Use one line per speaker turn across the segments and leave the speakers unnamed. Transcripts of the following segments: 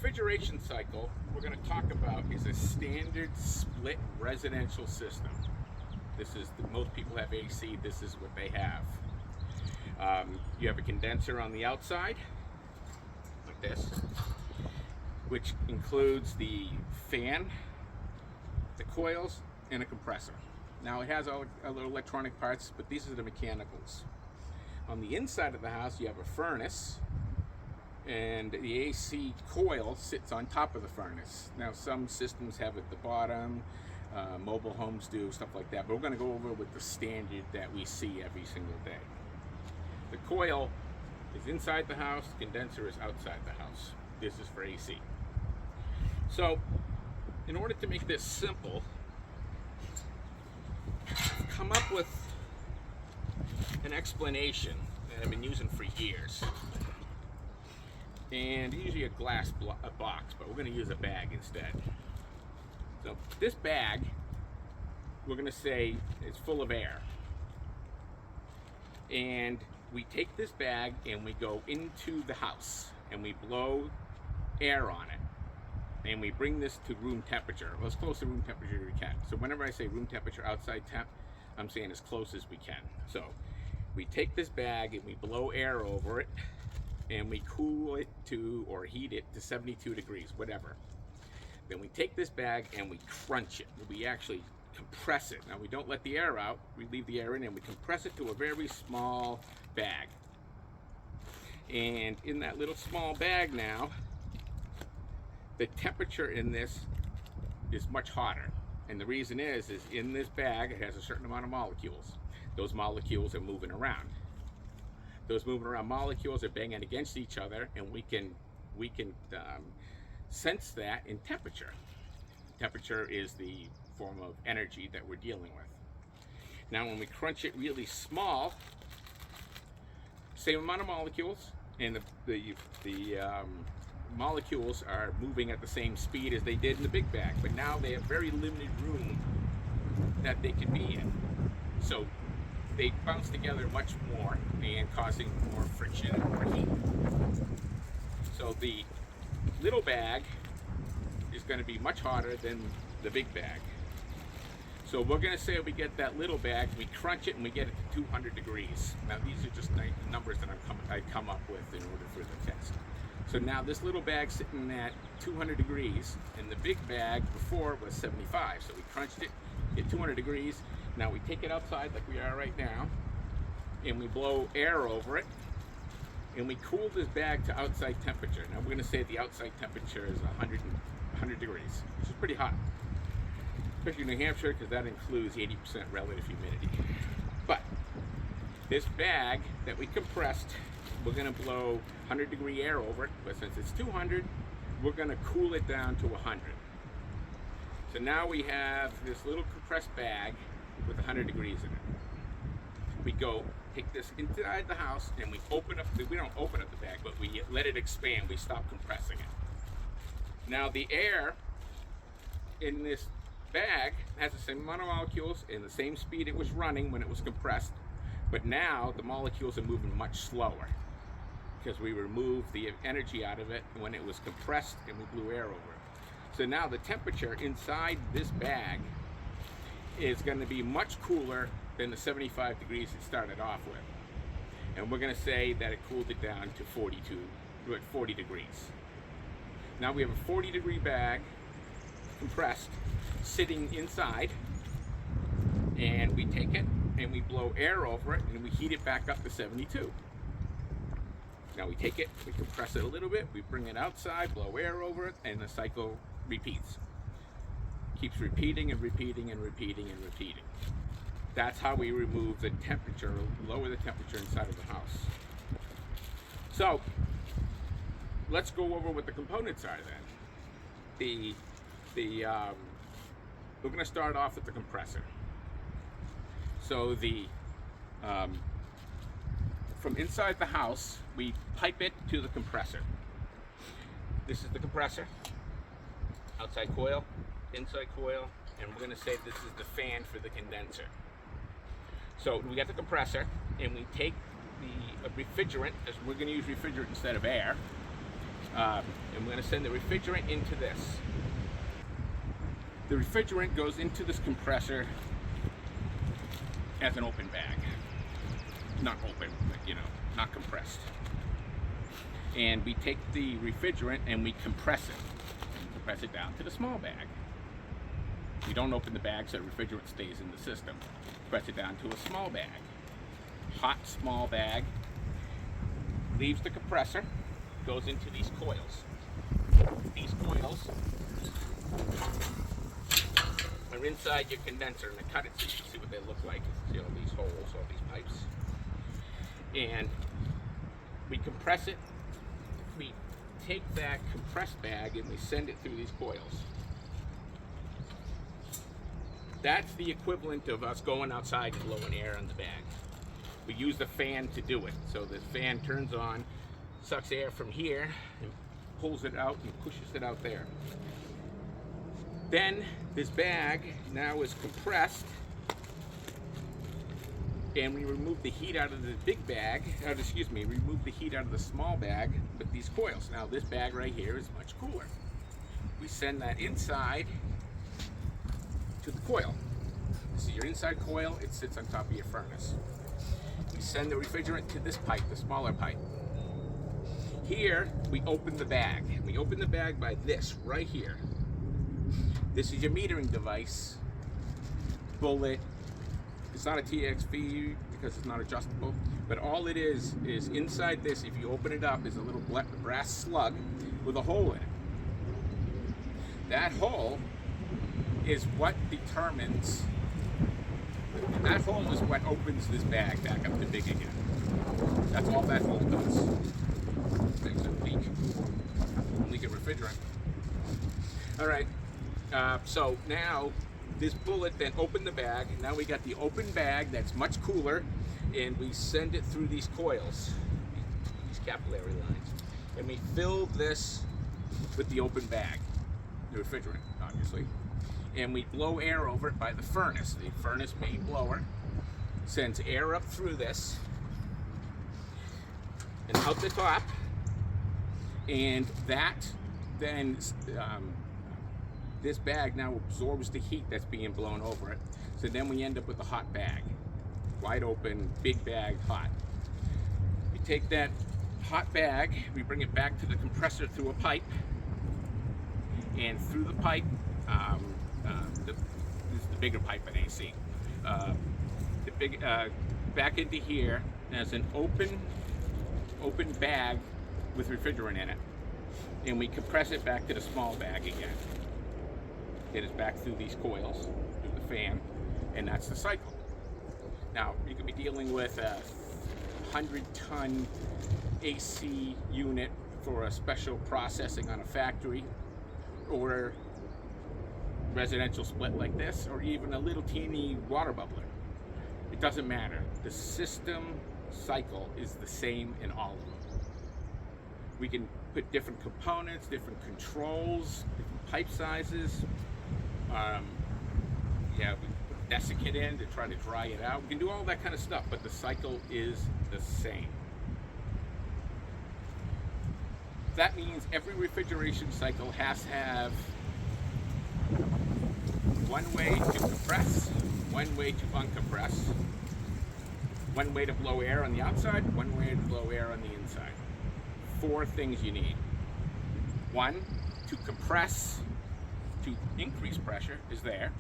refrigeration cycle we're going to talk about is a standard split residential system. Most people have AC. This is what they have. You have a condenser on the outside, like this, which includes the fan, the coils, and a compressor. Now it has all other electronic parts, but these are the mechanicals. On the inside of the house, you have a furnace, and the AC coil sits on top of the furnace. Now some systems have it at the bottom, mobile homes do, stuff like that, but we're going to go over with the standard that we see every single day. The coil is inside the house, the condenser is outside the house. This is for AC. So in order to make this simple, I've come up with an explanation that I've been using for years. And usually a glass box, but we're going to use a bag instead. So this bag, we're going to say is full of air. And we take this bag and we go into the house and we blow air on it. And we bring this to room temperature, as close to room temperature as we can. So whenever I say room temperature, outside temp, I'm saying as close as we can. So we take this bag and we blow air over it, and we cool it to, or heat it to 72 degrees, whatever. Then we take this bag and we crunch it. We actually compress it. Now we don't let the air out, we leave the air in, and we compress it to a very small bag. And in that little small bag now, the temperature in this is much hotter. And the reason is in this bag, it has a certain amount of molecules. Those molecules are moving around. Those moving around molecules are banging against each other, and we can sense that in temperature. Temperature is the form of energy that we're dealing with. Now when we crunch it really small, same amount of molecules, and the molecules are moving at the same speed as they did in the big bag, but now they have very limited room that they can be in. So they bounce together much more and causing more friction and more heat. So the little bag is going to be much hotter than the big bag. So we're going to say we get that little bag, we crunch it, and we get it to 200 degrees. Now these are just numbers that I come up with in order for the test. So now this little bag's sitting at 200 degrees, and the big bag before was 75. So we crunched it, get 200 degrees. Now we take it outside like we are right now, and we blow air over it, and we cool this bag to outside temperature. Now we're going to say the outside temperature is 100 degrees, which is pretty hot, especially in New Hampshire, because that includes 80% relative humidity. But this bag that we compressed, we're going to blow 100-degree air over it, but since it's 200, we're going to cool it down to 100. So now we have this little compressed bag with 100 degrees in it. We go take this inside the house and we don't open up the bag, but we let it expand. We stop compressing it. Now the air in this bag has the same amount of molecules and the same speed it was running when it was compressed, but now the molecules are moving much slower because we removed the energy out of it when it was compressed and we blew air over it. So now the temperature inside this bag is going to be much cooler than the 75 degrees it started off with. And we're going to say that it cooled it down to 40 degrees. Now we have a 40-degree bag, compressed, sitting inside, and we take it and we blow air over it and we heat it back up to 72. Now we take it, we compress it a little bit, we bring it outside, blow air over it, and the cycle repeats. Keeps repeating and repeating and repeating and repeating. That's how we remove the temperature, lower the temperature inside of the house. So let's go over what the components are then. We're going to start off with the compressor. So from inside the house, we pipe it to the compressor. This is the compressor, outside coil, inside coil, and we're going to say this is the fan for the condenser. So we got the compressor, and we take the refrigerant, as we're going to use refrigerant instead of air, And we're going to send the refrigerant into this. The refrigerant goes into this compressor as an open bag. Not open, but you know, not compressed. And we take the refrigerant and we compress it. Compress it down to the small bag. We don't open the bag so the refrigerant stays in the system. Press it down to a small bag. Hot small bag. Leaves the compressor, goes into these coils. These coils are inside your condenser, and I cut it so you can see what they look like. See all these holes, all these pipes. And we compress it. We take that compressed bag and we send it through these coils. That's the equivalent of us going outside and blowing air on the bag. We use the fan to do it. So the fan turns on, sucks air from here, and pulls it out and pushes it out there. Then this bag now is compressed, and we remove the heat out of the big bag, remove the heat out of the small bag with these coils. Now this bag right here is much cooler. We send that inside to the coil. This is your inside coil, it sits on top of your furnace. We send the refrigerant to this pipe, the smaller pipe. Here, we open the bag. We open the bag by this, right here. This is your metering device. Bullet. It's not a TXV because it's not adjustable, but all it is inside this, if you open it up, is a little brass slug with a hole in it. That hole is what determines, that hole is what opens this bag back up to big again. That's all that hole does. Makes it leak of refrigerant. All right, so now this bullet then opened the bag. Now we got the open bag that's much cooler, and we send it through these coils, these capillary lines, and we fill this with the open bag, the refrigerant, obviously. And we blow air over it by the furnace. The furnace main blower sends air up through this and out the top, and that then this bag now absorbs the heat that's being blown over it. So then we end up with a hot bag, wide open, big bag, hot. We take that hot bag, we bring it back to the compressor through a pipe, and through the pipe, this is the bigger pipe in AC. Back into here, there's an open bag with refrigerant in it, and we compress it back to the small bag again. It is back through these coils, through the fan, and that's the cycle. Now, you could be dealing with a 100-ton AC unit for a special processing on a factory, or residential split like this, or even a little teeny water bubbler. It doesn't matter. The system cycle is the same in all of them. We can put different components, different controls, different pipe sizes. We put desiccant in to try to dry it out. We can do all that kind of stuff, but the cycle is the same. That means every refrigeration cycle has to have one way to compress, one way to uncompress, one way to blow air on the outside, one way to blow air on the inside. 4 things you need. 1, to compress, to increase pressure is there.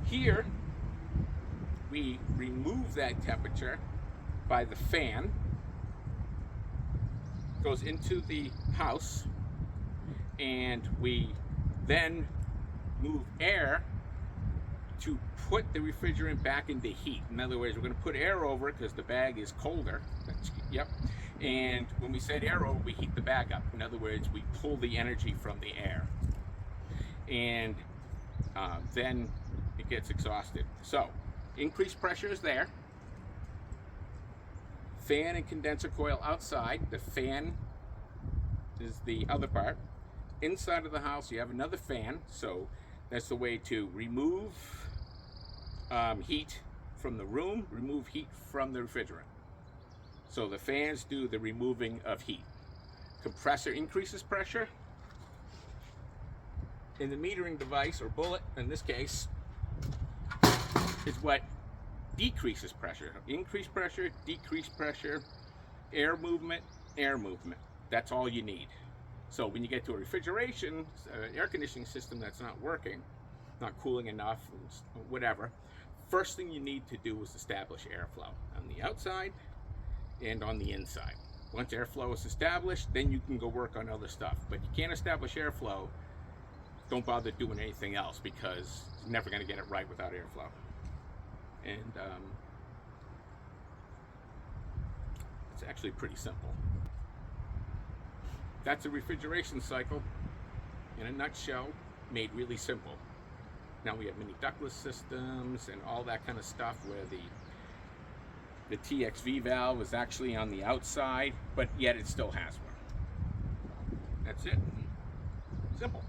Here, we remove that temperature by the fan, goes into the house, and we then move air to put the refrigerant back into heat. In other words, we're going to put air over it because the bag is colder. And when we send air over, we heat the bag up. In other words, we pull the energy from the air. And then it gets exhausted. So, increased pressure is there. Fan and condenser coil outside. The fan is the other part. Inside of the house, you have another fan. So, that's the way to remove heat from the room, remove heat from the refrigerant. So the fans do the removing of heat. compressor increases pressure, and the metering device, or bullet in this case, is what decreases pressure. Increased pressure, decreased pressure, air movement, air movement. That's all you need. So when you get to a refrigeration, air conditioning system that's not working, not cooling enough, whatever, first thing you need to do is establish airflow on the outside and on the inside. Once airflow is established, then you can go work on other stuff. But you can't establish airflow, don't bother doing anything else, because you're never going to get it right without airflow. And it's actually pretty simple. That's a refrigeration cycle in a nutshell, made really simple. Now we have mini ductless systems and all that kind of stuff where the TXV valve is actually on the outside, but yet it still has one. That's it. Simple.